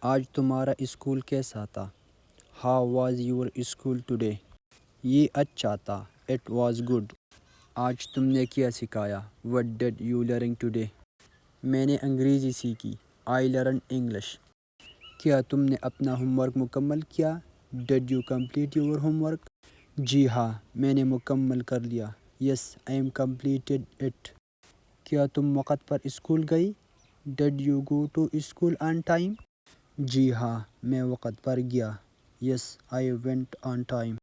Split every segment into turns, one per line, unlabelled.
آج تمہارا اسکول کیسا تھا؟ How was your school today? یہ اچھا تھا. It was good. آج تم نے کیا سکھایا؟ What did you learn today? میں نے انگریزی سیکھی. I learned English. کیا تم نے اپنا ہوم ورک مکمل کیا؟ Did you complete your homework? جی ہاں، میں نے مکمل کر لیا. Yes, I am completed it. کیا تم وقت پر اسکول گئی؟ Did you go to school on time? جی ہاں، میں وقت پر گیا. Yes, I went on time.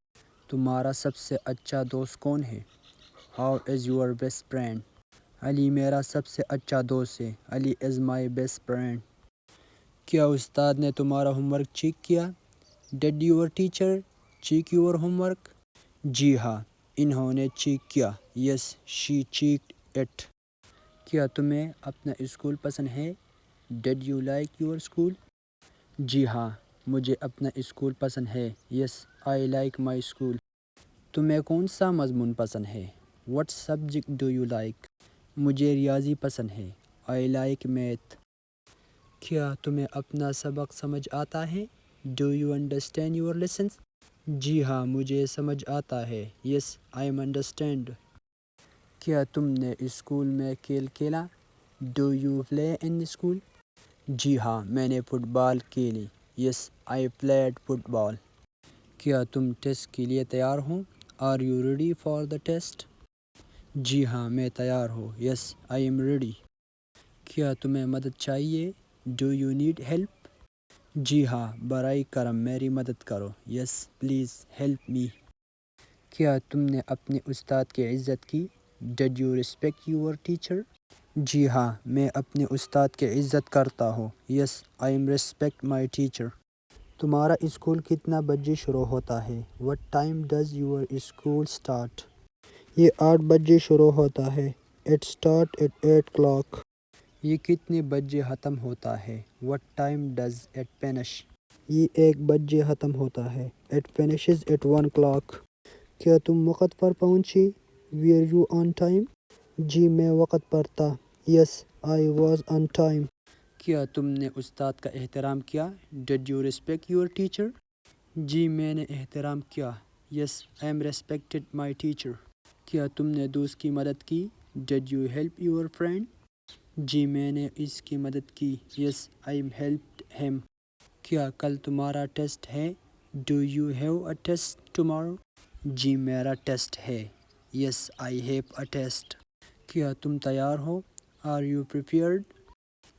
تمہارا سب سے اچھا دوست کون ہے؟ How is your best friend? علی میرا سب سے اچھا دوست ہے. علی is my best friend. کیا استاد نے تمہارا ہوم ورک چیک کیا؟ Did your teacher check your homework? جی ہاں، انہوں نے چیک کیا. Yes, she checked it. کیا تمہیں اپنا اسکول پسند ہے؟ Did you like your school? جی ہاں، مجھے اپنا اسکول پسند ہے. Yes, I like my school. تمہیں کون سا مضمون پسند ہے؟ What subject do you like? مجھے ریاضی پسند ہے. I like math. کیا تمہیں اپنا سبق سمجھ آتا ہے؟ Do you understand your lessons? جی ہاں، مجھے سمجھ آتا ہے. Yes, I understand. کیا تم نے اسکول میں کھیل کھیلا؟ Do you play in school? جی ہاں، میں نے فٹ بال کھیلی. Yes, I played football. کیا تم ٹیسٹ کے لیے تیار ہو؟ Are you ready for the test? جی ہاں، میں تیار ہوں. Yes, I am ready. کیا تمہیں مدد چاہیے؟ Do you need help? جی ہاں، برائے کرم میری مدد کرو. Yes, please help me. کیا تم نے اپنے استاد کی عزت کی؟ Did you respect your teacher? جی ہاں، میں اپنے استاد کی عزت کرتا ہوں. Yes, I am respect my teacher. تمہارا اسکول کتنا بجے شروع ہوتا ہے؟ What time does your school start? یہ 8 بجے شروع ہوتا ہے. It start at 8 o'clock. یہ کتنے بجے ختم ہوتا ہے؟ What time does it finish? یہ 1 بجے ختم ہوتا ہے. It finishes at 1 o'clock. کیا تم وقت پر پہنچی؟ Were you on time? جی میں وقت پر تھا. Yes, I was on time. کیا تم نے استاد کا احترام کیا؟ Did you respect your teacher? جی میں نے احترام کیا. Yes, I am respected my teacher. کیا تم نے دوست کی مدد کی؟ Did you help your friend? جی میں نے اس کی مدد کی. Yes, I helped him. کیا کل تمہارا ٹیسٹ ہے؟ Do you have a test tomorrow? جی میرا ٹیسٹ ہے. Yes, I have a test. کیا تم تیار ہو؟ Are you prepared?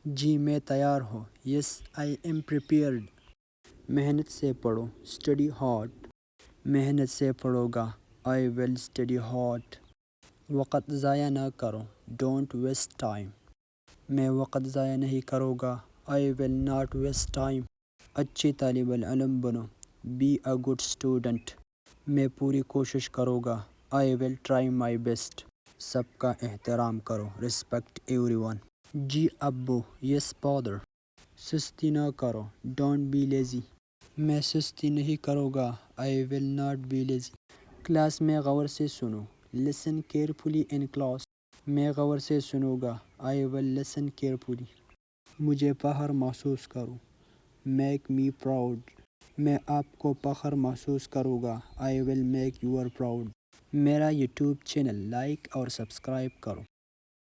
جی میں تیار ہوں. Yes, I am prepared. محنت سے پڑھو. Study hard. محنت سے پڑھو گا. I will study hard. وقت ضائع نہ کرو. Don't waste time. میں وقت ضائع نہیں کروں گا. I will not waste time. اچھی طالب علم بنو. Be a good student. میں پوری کوشش کروں گا. I will try my best. سب کا احترام کرو. Respect everyone. جی ابو. Yes father. سستی نہ کرو. Don't be lazy. میں سستی نہیں کروں گا. I will not be lazy. Class میں غور سے سنو. Listen carefully in class. میں غور سے سنوں گا. I will listen carefully. مجھے فخر محسوس کرو. Make me proud. میں آپ کو فخر محسوس کروں گا. I will make you proud. میرا یوٹیوب چینل لائک اور سبسکرائب کرو.